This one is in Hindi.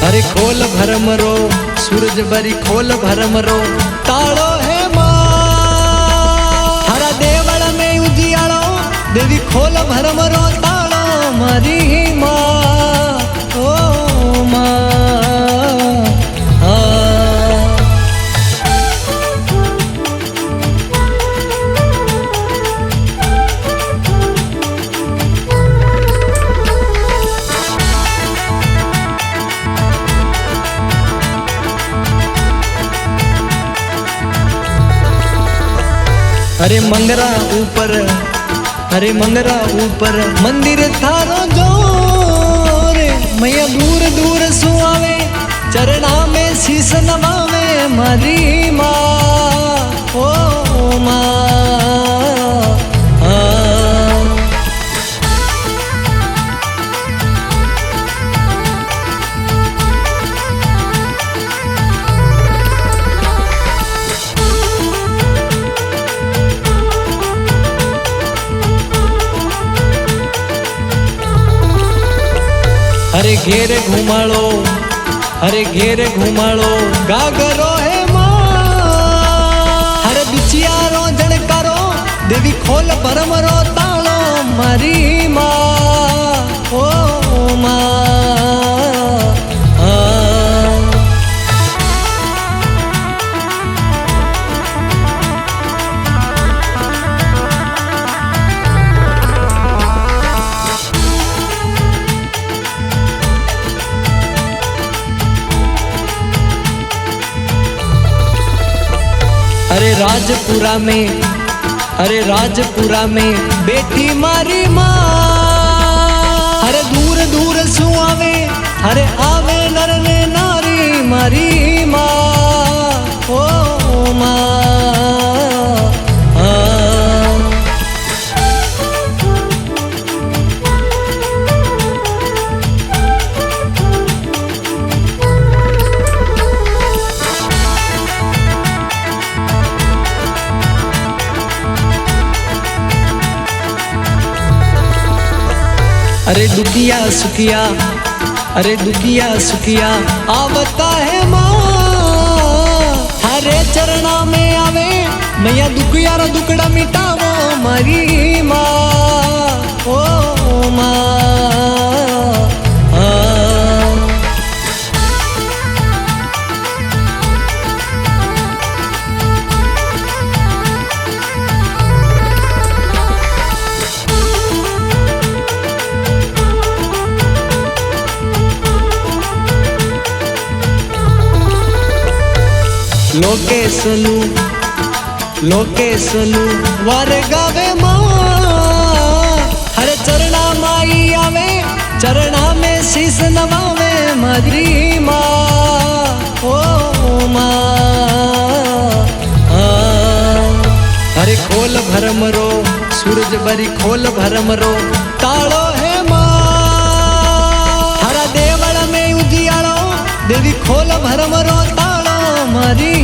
अरे खोल भरमरो सूरज बरी खोल भरमरो ताळो है मां हरा देवळ में उजियाळो देवी खोल भरमरो ताळो मारी मां ओ मां अरे मंगरा ऊपर मंदिर थारो जो रे मैया दूर दूर सुआवे चरणा में शीस नवावे मारी माँ ओ माँ अरे घेर घुमाड़ो गागरो है मां हरे बिचियारो जणकारो देवी खोल भरमरो तालो मारी मां ओ मां अरे राजपुरा में बेटी मारी माँ अरे दूर दूर सुआवे अरे आवे नर ने नारी मारी माँ ओ माँ अरे दुखिया सुखिया आवता है माँ हरे चरणा में आवे मैया दुखिया रो दुखड़ा मिटावो मारी माँ ओ माँ लोकेशनु वार गावे माँ हर चरणा माई आवे चरणा में शीस नवावे मारी माँ ओ माँ अरे खोल भरमरो सूरज बरी खोल भरमरो ताळो है माँ हरा देवळ में उजियाळो देवी खोल भरमरो ताळो मारी